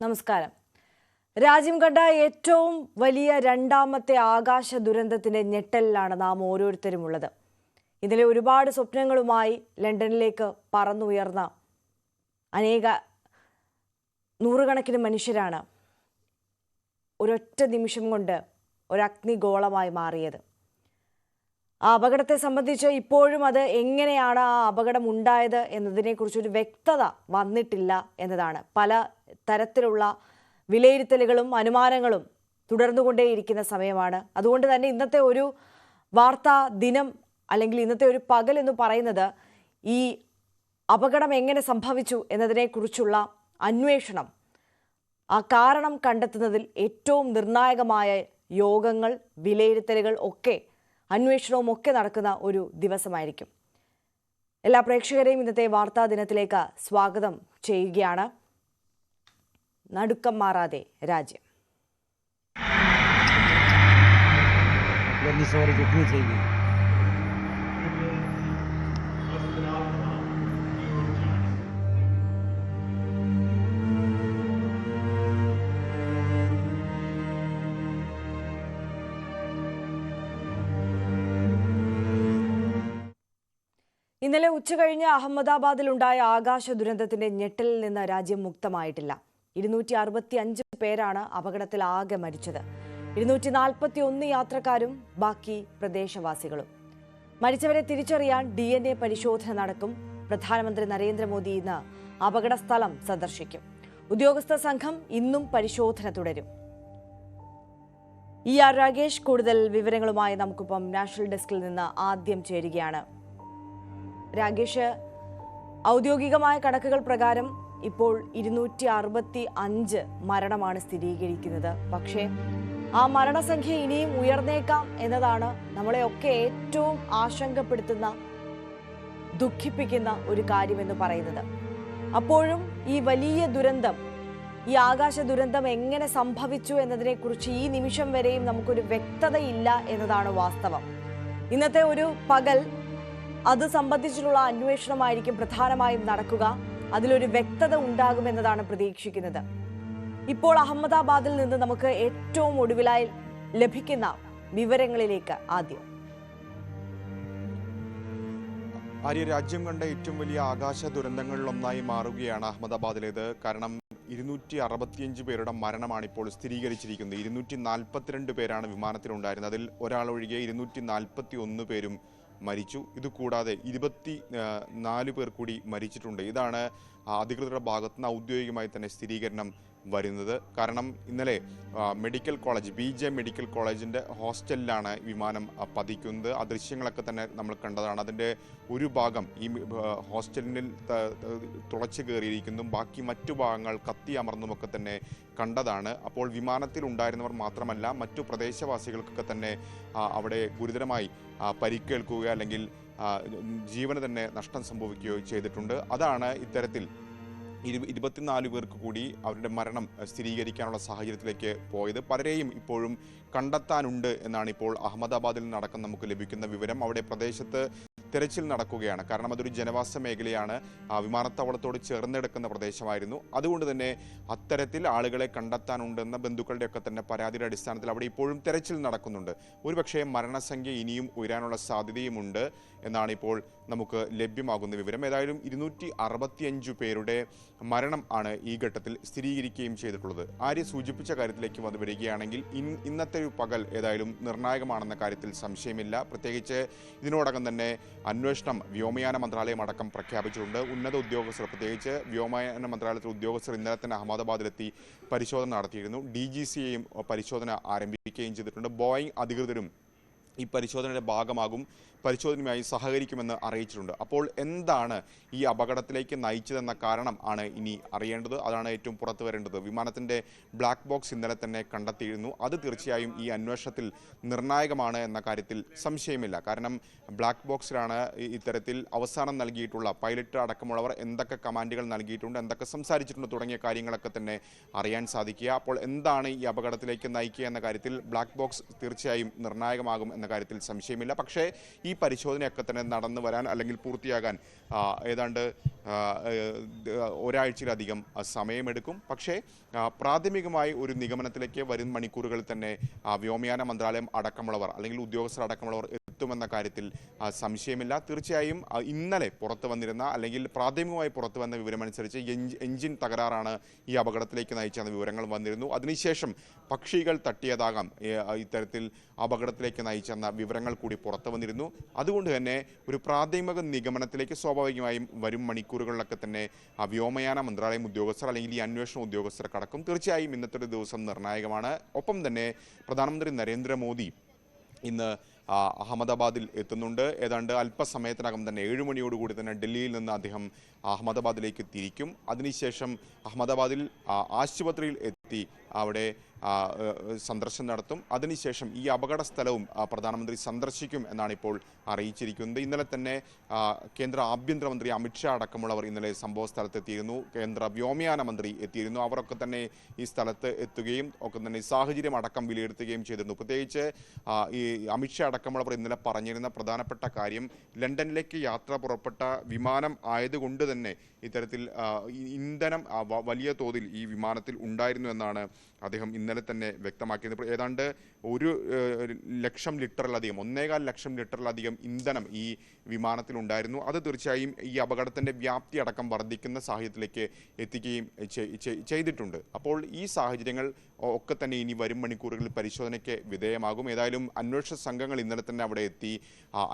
നമസ്കാരം. രാജ്യം കണ്ട ഏറ്റവും വലിയ രണ്ടാമത്തെ ആകാശ ദുരന്തത്തിന്റെ ഞെട്ടലിലാണ് നാം ഓരോരുത്തരും ഉള്ളത്. ഇതിലെ ഒരുപാട് സ്വപ്നങ്ങളുമായി ലണ്ടനിലേക്ക് പറന്നുയർന്ന നൂറുകണക്കിന് മനുഷ്യരാണ് ഒരൊറ്റ നിമിഷം കൊണ്ട് ഒരു അഗ്നിഗോളമായി മാറിയത്. ആ അപകടത്തെ സംബന്ധിച്ച് ഇപ്പോഴും അത് എങ്ങനെയാണ് ആ അപകടം ഉണ്ടായത് എന്നതിനെക്കുറിച്ചൊരു വ്യക്തത വന്നിട്ടില്ല എന്നതാണ്. പല തരത്തിലുള്ള വിലയിരുത്തലുകളും അനുമാനങ്ങളും തുടർന്നുകൊണ്ടേയിരിക്കുന്ന സമയമാണ്. അതുകൊണ്ട് തന്നെ ഇന്നത്തെ ഒരു വാർത്താ ദിനം അല്ലെങ്കിൽ ഇന്നത്തെ ഒരു പകൽ എന്ന് പറയുന്നത് ഈ അപകടം എങ്ങനെ സംഭവിച്ചു എന്നതിനെക്കുറിച്ചുള്ള അന്വേഷണം, ആ കാരണം കണ്ടെത്തുന്നതിൽ ഏറ്റവും നിർണായകമായ യോഗങ്ങൾ, വിലയിരുത്തലുകൾ ഒക്കെ അന്വേഷണവും ഒക്കെ നടക്കുന്ന ഒരു ദിവസമായിരിക്കും. എല്ലാ പ്രേക്ഷകരെയും ഇന്നത്തെ വാർത്താ ദിനത്തിലേക്ക് സ്വാഗതം ചെയ്യുകയാണ്. നടുക്കം മാറാതെ രാജ്യം. ഇന്നലെ ഉച്ചകഴിഞ്ഞ് അഹമ്മദാബാദിലുണ്ടായ ആകാശ ദുരന്തത്തിന്റെ ഞെട്ടലിൽ നിന്ന് രാജ്യം മുക്തമായിട്ടില്ല. 265 പേരാണ് അപകടത്തിൽ ആകെ മരിച്ചത്. 241 യാത്രക്കാരും ബാക്കി പ്രദേശവാസികളും. മരിച്ചവരെ തിരിച്ചറിയാൻ DNA പരിശോധന നടക്കും. പ്രധാനമന്ത്രി നരേന്ദ്രമോദി ഇന്ന് അപകട സ്ഥലം സന്ദർശിക്കും. ഉദ്യോഗസ്ഥ സംഘം ഇന്നും പരിശോധന തുടരും. ER രാഗേഷ് കൂടുതൽ വിവരങ്ങളുമായി നമുക്കൊപ്പം നാഷണൽ ഡെസ്കിൽ നിന്ന് ആദ്യം ചേരുകയാണ്. രാഗേഷ്, ഔദ്യോഗികമായ കണക്കുകൾ പ്രകാരം ഇപ്പോൾ 265 മരണമാണ് സ്ഥിരീകരിക്കുന്നത്. പക്ഷേ ആ മരണസംഖ്യ ഇനിയും ഉയർന്നേക്കാം എന്നതാണ് നമ്മളെയൊക്കെ ഏറ്റവും ആശങ്കപ്പെടുത്തുന്ന, ദുഃഖിപ്പിക്കുന്ന ഒരു കാര്യമെന്ന് പറയുന്നത്. അപ്പോഴും ഈ വലിയ ദുരന്തം, ഈ ആകാശ ദുരന്തം എങ്ങനെ സംഭവിച്ചു എന്നതിനെക്കുറിച്ച് ഈ നിമിഷം വരെയും നമുക്കൊരു വ്യക്തതയില്ല എന്നതാണ് വാസ്തവം. ഇന്നത്തെ ഒരു പകൽ അത് സംബന്ധിച്ചിട്ടുള്ള അന്വേഷണമായിരിക്കും പ്രധാനമായും നടക്കുക. അതിലൊരു വ്യക്തത ഉണ്ടാകുമെന്നതാണ് പ്രതീക്ഷിക്കുന്നത്. ഇപ്പോൾ അഹമ്മദാബാദിൽ നിന്ന് നമുക്ക് ഏറ്റവും ഒടുവിലായി ലഭിക്കുന്ന വിവരങ്ങളിലേക്ക് ആദ്യം. രാജ്യം കണ്ട ഏറ്റവും വലിയ ആകാശ ദുരന്തങ്ങളിലൊന്നായി മാറുകയാണ് അഹമ്മദാബാദിലേത്. കാരണം 265 പേരുടെ മരണമാണ് ഇപ്പോൾ സ്ഥിരീകരിച്ചിരിക്കുന്നത്. 242 പേരാണ് വിമാനത്തിലുണ്ടായിരുന്നത്. അതിൽ ഒരാളൊഴികെ 241 പേരും മരിച്ചു. ഇതുകൂടാതെ 24 പേർ കൂടി മരിച്ചിട്ടുണ്ട്. ഇതാണ് അധികൃതരുടെ ഭാഗത്തുനിന്ന് ഔദ്യോഗികമായി തന്നെ സ്ഥിരീകരണം വരുന്നത്. കാരണം ഇന്നലെ മെഡിക്കൽ കോളേജ്, BJ മെഡിക്കൽ കോളേജിൻ്റെ ഹോസ്റ്റലിലാണ് വിമാനം പതിക്കുന്നത്. ആ ദൃശ്യങ്ങളൊക്കെ തന്നെ നമ്മൾ കണ്ടതാണ്. അതിൻ്റെ ഒരു ഭാഗം ഈ ഹോസ്റ്റലിൽ തുളച്ചു കയറിയിരിക്കുന്നതും ബാക്കി മറ്റു ഭാഗങ്ങൾ കത്തി അമർന്നുമൊക്കെ തന്നെ കണ്ടതാണ്. അപ്പോൾ വിമാനത്തിൽ ഉണ്ടായിരുന്നവർ മാത്രമല്ല, മറ്റു പ്രദേശവാസികൾക്കൊക്കെ തന്നെ അവിടെ ഗുരുതരമായി പരിക്കേൽക്കുക അല്ലെങ്കിൽ ജീവന് തന്നെ നഷ്ടം സംഭവിക്കുകയോ ചെയ്തിട്ടുണ്ട്. അതാണ് ഇത്തരത്തിൽ 24 പേർക്ക് കൂടി അവരുടെ മരണം സ്ഥിരീകരിക്കാനുള്ള സാഹചര്യത്തിലേക്ക് പോയത്. പലരെയും ഇപ്പോഴും കണ്ടെത്താനുണ്ട് എന്നാണ് ഇപ്പോൾ അഹമ്മദാബാദിൽ നടക്കുന്ന നമുക്ക് ലഭിക്കുന്ന വിവരം. അവിടെ പ്രദേശത്ത് തെരച്ചിൽ നടക്കുകയാണ്. കാരണം അതൊരു ജനവാസ മേഖലയാണ്, വിമാനത്താവളത്തോട് ചേർന്നെടുക്കുന്ന പ്രദേശമായിരുന്നു. അതുകൊണ്ട് തന്നെ അത്തരത്തിൽ ആളുകളെ കണ്ടെത്താനുണ്ടെന്ന ബന്ധുക്കളുടെയൊക്കെ തന്നെ പരാതിയുടെ അടിസ്ഥാനത്തിൽ അവിടെ ഇപ്പോഴും തെരച്ചിൽ നടക്കുന്നുണ്ട്. ഒരുപക്ഷേ മരണസംഖ്യ ഇനിയും ഉയരാനുള്ള സാധ്യതയുമുണ്ട് എന്നാണ് ഇപ്പോൾ നമുക്ക് ലഭ്യമാകുന്ന വിവരം. ഏതായാലും 265 പേരുടെ മരണം ആണ് ഈ ഘട്ടത്തിൽ സ്ഥിരീകരിക്കുകയും ചെയ്തിട്ടുള്ളത്. ആര്യ സൂചിപ്പിച്ച കാര്യത്തിലേക്ക് വന്നു വരികയാണെങ്കിൽ ഇന്നത്തെ ഒരു പകൽ ഏതായാലും നിർണായകമാണെന്ന കാര്യത്തിൽ സംശയമില്ല. പ്രത്യേകിച്ച് ഇതിനോടകം തന്നെ അന്വേഷണം വ്യോമയാന മന്ത്രാലയം അടക്കം പ്രഖ്യാപിച്ചിട്ടുണ്ട്. ഉന്നത ഉദ്യോഗസ്ഥർ, പ്രത്യേകിച്ച് വ്യോമയാന മന്ത്രാലയത്തിലെ ഉദ്യോഗസ്ഥർ ഇന്നലെ തന്നെ അഹമ്മദാബാദിലെത്തി പരിശോധന നടത്തിയിരുന്നു. DGCയെയും പരിശോധന ആരംഭിക്കുകയും ചെയ്തിട്ടുണ്ട്. ബോയിങ് അധികൃതരും ഈ പരിശോധനയുടെ ഭാഗമാകും, പരിശോധനയുമായി സഹകരിക്കുമെന്ന് അറിയിച്ചിട്ടുണ്ട്. അപ്പോൾ എന്താണ് ഈ അപകടത്തിലേക്ക് നയിച്ചതെന്ന കാരണം ആണ് ഇനി അറിയേണ്ടത്. അതാണ് ഏറ്റവും പുറത്തു വരേണ്ടത്. വിമാനത്തിൻ്റെ ബ്ലാക്ക് ബോക്സ് ഇന്നലെ തന്നെ കണ്ടെത്തിയിരുന്നു. അത് തീർച്ചയായും ഈ അന്വേഷണത്തിൽ നിർണായകമാണ് എന്ന കാര്യത്തിൽ സംശയമില്ല. കാരണം ബ്ലാക്ക് ബോക്സിലാണ് ഇത്തരത്തിൽ അവസാനം നൽകിയിട്ടുള്ള പൈലറ്റ് അടക്കമുള്ളവർ എന്തൊക്കെ കമാൻഡുകൾ നൽകിയിട്ടുണ്ട്, എന്തൊക്കെ സംസാരിച്ചിട്ടുണ്ട് തുടങ്ങിയ കാര്യങ്ങളൊക്കെ തന്നെ അറിയാൻ സാധിക്കുക. അപ്പോൾ എന്താണ് ഈ അപകടത്തിലേക്ക് നയിക്കുക എന്ന കാര്യത്തിൽ ബ്ലാക്ക് ബോക്സ് തീർച്ചയായും നിർണായകമാകും എന്ന കാര്യത്തിൽ സംശയമില്ല. പക്ഷേ ഈ പരിശോധനയൊക്കെ തന്നെ നടന്നു വരാൻ അല്ലെങ്കിൽ പൂർത്തിയാകാൻ ഏതാണ്ട് ഒരാഴ്ചയിലധികം സമയമെടുക്കും. പക്ഷേ പ്രാഥമികമായി ഒരു നിഗമനത്തിലേക്ക് വരും മണിക്കൂറുകളിൽ തന്നെ വ്യോമയാന മന്ത്രാലയം അടക്കമുള്ളവർ അല്ലെങ്കിൽ ഉദ്യോഗസ്ഥർ അടക്കമുള്ളവർ എത്തുമെന്ന കാര്യത്തിൽ സംശയമില്ല. തീർച്ചയായും ഇന്നലെ പുറത്തു വന്നിരുന്ന അല്ലെങ്കിൽ പ്രാഥമികമായി പുറത്തു വന്ന വിവരമനുസരിച്ച് എഞ്ചിൻ തകരാറാണ് ഈ അപകടത്തിലേക്ക് നയിച്ചെന്ന വിവരങ്ങൾ വന്നിരുന്നു. അതിനുശേഷം പക്ഷികൾ തട്ടിയതാകാം ഇത്തരത്തിൽ അപകടത്തിലേക്ക് നയിച്ചെന്ന വിവരങ്ങൾ കൂടി പുറത്തു വന്നിരുന്നു. അതുകൊണ്ട് തന്നെ ഒരു പ്രാഥമിക നിഗമനത്തിലേക്ക് സ്വാഭാവികമായും വരും മണിക്കൂറുകളിലൊക്കെ തന്നെ വ്യോമയാന മന്ത്രാലയം ഉദ്യോഗസ്ഥർ അല്ലെങ്കിൽ ഈ അന്വേഷണ ഉദ്യോഗസ്ഥർ കടക്കും. തീർച്ചയായും ഇന്നത്തെ ഒരു ദിവസം നിർണായകമാണ്. ഒപ്പം തന്നെ പ്രധാനമന്ത്രി നരേന്ദ്രമോദി ഇന്ന് അഹമ്മദാബാദിൽ എത്തുന്നുണ്ട്. ഏതാണ്ട് അല്പസമയത്തിനകം തന്നെ 7 മണിയോടുകൂടി തന്നെ ഡൽഹിയിൽ നിന്ന് അദ്ദേഹം അഹമ്മദാബാദിലേക്ക് തിരിക്കും. അതിനുശേഷം അഹമ്മദാബാദിൽ ആശുപത്രിയിൽ എത്തി അവിടെ സന്ദർശനം നടത്തും. അതിനുശേഷം ഈ അപകട സ്ഥലവും പ്രധാനമന്ത്രി സന്ദർശിക്കും എന്നാണ് ഇപ്പോൾ അറിയിച്ചിരിക്കുന്നത്. ഇന്നലെ തന്നെ കേന്ദ്ര ആഭ്യന്തരമന്ത്രി അമിത്ഷാ അടക്കമുള്ളവർ ഇന്നലെ സംഭവ സ്ഥലത്തെത്തിയിരുന്നു. കേന്ദ്ര വ്യോമയാന മന്ത്രി എത്തിയിരുന്നു. അവരൊക്കെ തന്നെ ഈ സ്ഥലത്ത് എത്തുകയും ഒക്കെ തന്നെ സാഹചര്യം അടക്കം വിലയിരുത്തുകയും ചെയ്തിരുന്നു. പ്രത്യേകിച്ച് ഈ അമിത്ഷാ അടക്കമുള്ളവർ ഇന്നലെ പറഞ്ഞിരുന്ന പ്രധാനപ്പെട്ട കാര്യം ലണ്ടനിലേക്ക് യാത്ര പുറപ്പെട്ട വിമാനം ആയതുകൊണ്ട് തന്നെ ഇത്തരത്തിൽ ഇന്ധനം വലിയ തോതിൽ ഈ വിമാനത്തിൽ ഉണ്ടായിരുന്നു എന്നാണ് അദ്ദേഹം ഇന്നലെ തന്നെ വ്യക്തമാക്കിയത്. ഏതാണ്ട് 1 ലക്ഷം ലിറ്ററിലധികം 1.25 ലക്ഷം ലിറ്ററിലധികം ഇന്ധനം ഈ വിമാനത്തിൽ ഉണ്ടായിരുന്നു. അത് തീർച്ചയായും ഈ അപകടത്തിൻ്റെ വ്യാപ്തി അടക്കം വർദ്ധിക്കുന്ന സാഹചര്യത്തിലേക്ക് എത്തിക്കുകയും ചെയ്തിട്ടുണ്ട്. അപ്പോൾ ഈ സാഹചര്യങ്ങൾ ഒക്കെ തന്നെ ഇനി വരും മണിക്കൂറുകളിൽ പരിശോധനയ്ക്ക് വിധേയമാകും. ഏതായാലും അന്വേഷണ സംഘങ്ങൾ ഇന്നലെ തന്നെ അവിടെ എത്തി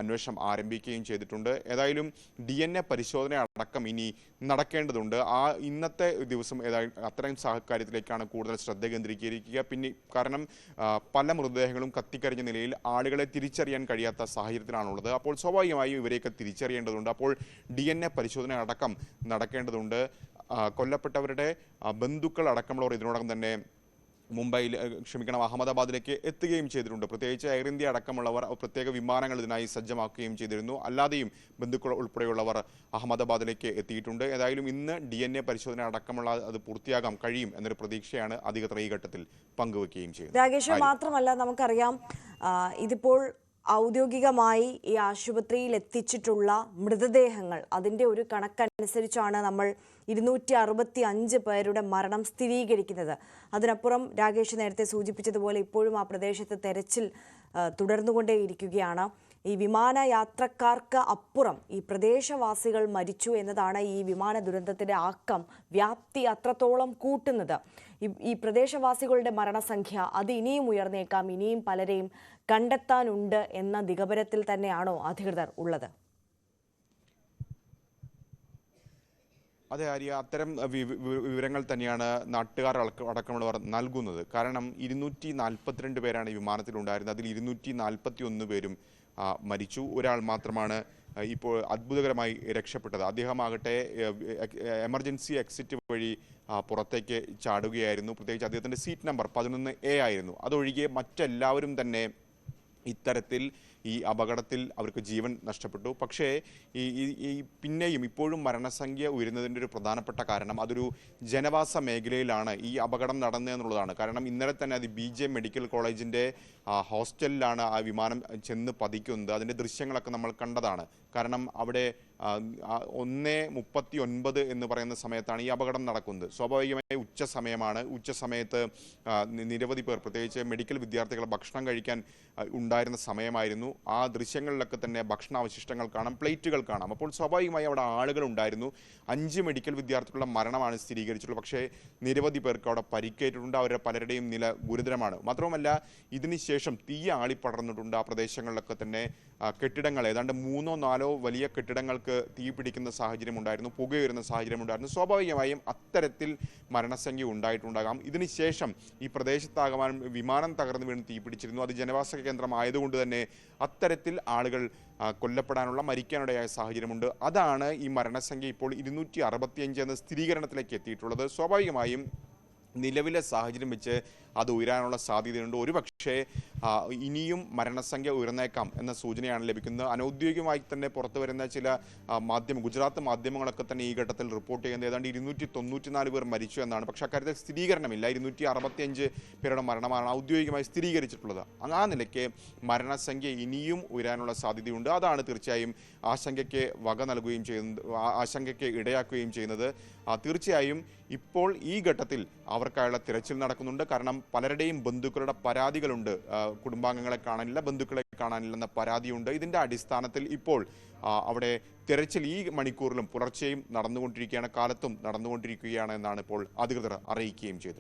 അന്വേഷണം ആരംഭിക്കുകയും ചെയ്തിട്ടുണ്ട്. ഏതായാലും DNA പരിശോധന അടക്കം ഇനി നടക്കേണ്ടതുണ്ട്. ഇന്നത്തെ ദിവസം ഏതായാലും അത്തരം കാര്യത്തിലേക്കാണ് കൂടുതൽ ശ്രദ്ധ കേന്ദ്രീകരിക്കുക. പിന്നെ കാരണം പല മൃതദേഹങ്ങളും കത്തിക്കരിഞ്ഞ നിലയിൽ ആളുകളെ തിരിച്ചറിയാൻ കഴിയാത്ത സാഹചര്യത്തിലാണുള്ളത്. അപ്പോൾ സ്വാഭാവികമായും ഇവരെയൊക്കെ തിരിച്ചറിയേണ്ടതുണ്ട്. അപ്പോൾ DNA പരിശോധന അടക്കം നടക്കേണ്ടതുണ്ട്. കൊല്ലപ്പെട്ടവരുടെ ബന്ധുക്കൾ അടക്കമുള്ളവർ ഇതിനോടകം തന്നെ അഹമ്മദാബാദിലേക്ക് എത്തുകയും ചെയ്തിട്ടുണ്ട്. പ്രത്യേകിച്ച് എയർ ഇന്ത്യ അടക്കമുള്ളവർ പ്രത്യേക വിമാനങ്ങൾ ഇതിനായി സജ്ജമാക്കുകയും ചെയ്തിരുന്നു. അല്ലാതെയും ബന്ധുക്കൾ ഉൾപ്പെടെയുള്ളവർ അഹമ്മദാബാദിലേക്ക് എത്തിയിട്ടുണ്ട്. ഏതായാലും ഇന്ന് DNA പരിശോധന അടക്കമുള്ള അത് പൂർത്തിയാകാൻ കഴിയും എന്നൊരു പ്രതീക്ഷയാണ് അധികൃതർ ഈ ഘട്ടത്തിൽ പങ്കുവെക്കുകയും ചെയ്യുന്നത്. രാകേഷ്, മാത്രമല്ല നമുക്കറിയാം ഇതിപ്പോൾ ഔദ്യോഗികമായി ഈ ആശുപത്രിയിൽ എത്തിച്ചിട്ടുള്ള മൃതദേഹങ്ങൾ അതിൻ്റെ ഒരു കണക്കനുസരിച്ചാണ് നമ്മൾ 265 പേരുടെ മരണം സ്ഥിരീകരിക്കുന്നത്. അതിനപ്പുറം രാകേഷ് നേരത്തെ സൂചിപ്പിച്ചതുപോലെ ഇപ്പോഴും ആ പ്രദേശത്ത് തെരച്ചിൽ തുടർന്നുകൊണ്ടേയിരിക്കുകയാണ്. ഈ വിമാനയാത്രക്കാർക്ക് അപ്പുറം ഈ പ്രദേശവാസികൾ മരിച്ചു എന്നതാണ് ഈ വിമാന ദുരന്തത്തിൻ്റെ വ്യാപ്തി അത്രത്തോളം കൂട്ടുന്നത്. ഈ പ്രദേശവാസികളുടെ മരണസംഖ്യ അത് ഇനിയും ഉയർന്നേക്കാം, ഇനിയും പലരെയും കണ്ടെത്താനുണ്ട് എന്ന നിഗമനത്തിൽ തന്നെയാണോ അധികൃതർ ഉള്ളത്? അതെ ആര്യ, അത്തരം വിവരങ്ങൾ തന്നെയാണ് നാട്ടുകാർ അടക്കമുള്ളവർ നൽകുന്നത്. കാരണം 242 പേരാണ് ഈ വിമാനത്തിലുണ്ടായിരുന്നത്. അതിൽ 241 പേരും മരിച്ചു. ഒരാൾ മാത്രമാണ് ഇപ്പോൾ അത്ഭുതകരമായി രക്ഷപ്പെട്ടത്. അദ്ദേഹമാകട്ടെ എമർജൻസി എക്സിറ്റ് വഴി പുറത്തേക്ക് ചാടുകയായിരുന്നു. പ്രത്യേകിച്ച് അദ്ദേഹത്തിൻ്റെ സീറ്റ് നമ്പർ 11A ആയിരുന്നു. അതൊഴികെ മറ്റെല്ലാവരും തന്നെ ഇത്തരത്തിൽ ഈ അപകടത്തിൽ അവർക്ക് ജീവൻ നഷ്ടപ്പെട്ടു. പക്ഷേ പിന്നെയും ഇപ്പോഴും മരണസംഖ്യ ഉയരുന്നതിൻ്റെ ഒരു പ്രധാനപ്പെട്ട കാരണം അതൊരു ജനവാസ മേഖലയിലാണ് ഈ അപകടം നടന്നതെന്നുള്ളതാണ്. കാരണം ഇന്നലെ തന്നെ അത് BJ മെഡിക്കൽ കോളേജിൻ്റെ ഹോസ്റ്റലിലാണ് ആ വിമാനം ചെന്ന് പതിക്കുന്നത്. അതിൻ്റെ ദൃശ്യങ്ങളൊക്കെ നമ്മൾ കണ്ടതാണ്. കാരണം അവിടെ 1:39 എന്ന് പറയുന്ന സമയത്താണ് ഈ അപകടം നടക്കുന്നത്. സ്വാഭാവികമായി ഉച്ച സമയമാണ്. ഉച്ച സമയത്ത് നിരവധി പേർ പ്രത്യേകിച്ച് മെഡിക്കൽ വിദ്യാർത്ഥികൾ ഭക്ഷണം കഴിക്കാൻ ഉണ്ടായിരുന്ന സമയമായിരുന്നു. ആ ദൃശ്യങ്ങളിലൊക്കെ തന്നെ ഭക്ഷണാവശിഷ്ടങ്ങൾ കാണാം, പ്ലേറ്റുകൾ കാണാം. അപ്പോൾ സ്വാഭാവികമായി അവിടെ ആളുകൾ ഉണ്ടായിരുന്നു. 5 മെഡിക്കൽ വിദ്യാർത്ഥികളുടെ മരണമാണ് സ്ഥിരീകരിച്ചിട്ടുള്ളത്. പക്ഷേ നിരവധി പേർക്ക് അവിടെ പരിക്കേറ്റിട്ടുണ്ട്. അവരുടെ പലരുടെയും നില ഗുരുതരമാണ്. മാത്രവുമല്ല ഇതിനുശേഷം തീ ആളിപ്പടർന്നിട്ടുണ്ട്. ആ പ്രദേശങ്ങളിലൊക്കെ തന്നെ കെട്ടിടങ്ങൾ ഏതാണ്ട് 3-4 വലിയ കെട്ടിടങ്ങൾക്ക് തീ പിടിക്കുന്ന സാഹചര്യം ഉണ്ടായിരുന്നു, പുകയുയരുന്ന സാഹചര്യം ഉണ്ടായിരുന്നു. സ്വാഭാവികമായും അത്തരത്തിൽ മരണസംഖ്യ ഉണ്ടായിട്ടുണ്ടാകാം. ഇതിനുശേഷം ഈ പ്രദേശത്താകമാനം വിമാനം തകർന്നു വീണ് തീ പിടിച്ചിരുന്നു. അത് ജനവാസ കേന്ദ്രമായതുകൊണ്ട് തന്നെ അത്തരത്തിൽ ആളുകൾ കൊല്ലപ്പെടാനുള്ള മരിക്കാനിടയായ സാഹചര്യമുണ്ട്. അതാണ് ഈ മരണസംഖ്യ ഇപ്പോൾ 265 എന്ന സ്ഥിരീകരണത്തിലേക്ക് എത്തിയിട്ടുള്ളത്. സ്വാഭാവികമായും നിലവിലെ സാഹചര്യം വെച്ച് അത് ഉയരാനുള്ള സാധ്യതയുണ്ട്. ഒരുപക്ഷേ ഇനിയും മരണസംഖ്യ ഉയർന്നേക്കാം എന്ന സൂചനയാണ് ലഭിക്കുന്നത്. അനൗദ്യോഗികമായി തന്നെ പുറത്തു വരുന്ന ചില ഗുജറാത്ത് മാധ്യമങ്ങളൊക്കെ തന്നെ ഈ ഘട്ടത്തിൽ റിപ്പോർട്ട് ചെയ്യുന്നത് ഏതാണ്ട് 294 പേർ മരിച്ചു എന്നാണ്. പക്ഷേ അക്കാര്യത്തിൽ സ്ഥിരീകരണമില്ല. 265 പേരുടെ മരണമാണ് ഔദ്യോഗികമായി സ്ഥിരീകരിച്ചിട്ടുള്ളത്. ആ നിലയ്ക്ക് മരണസംഖ്യ ഇനിയും ഉയരാനുള്ള സാധ്യതയുണ്ട്. അതാണ് തീർച്ചയായും ആശങ്കയ്ക്ക് ഇടയാക്കുകയും ചെയ്യുന്നത്. തീർച്ചയായും ഇപ്പോൾ ഈ ഘട്ടത്തിൽ അവർക്കായുള്ള തിരച്ചിൽ നടക്കുന്നുണ്ട്. കാരണം പലരുടെയും ബന്ധുക്കളുടെ പരാതികളുണ്ട്. കുടുംബാംഗങ്ങളെ കാണാനില്ല, ബന്ധുക്കളെ കാണാനില്ലെന്ന പരാതിയുണ്ട്. ഇതിന്റെ അടിസ്ഥാനത്തിൽ ഇപ്പോൾ അവിടെ തിരച്ചിൽ ഈ മണിക്കൂറിലും പുലർച്ചെയും നടന്നുകൊണ്ടിരിക്കുകയാണ്, കാലത്തും നടന്നുകൊണ്ടിരിക്കുകയാണ് എന്നാണ് ഇപ്പോൾ അധികൃതർ അറിയിക്കുകയും ചെയ്തത്.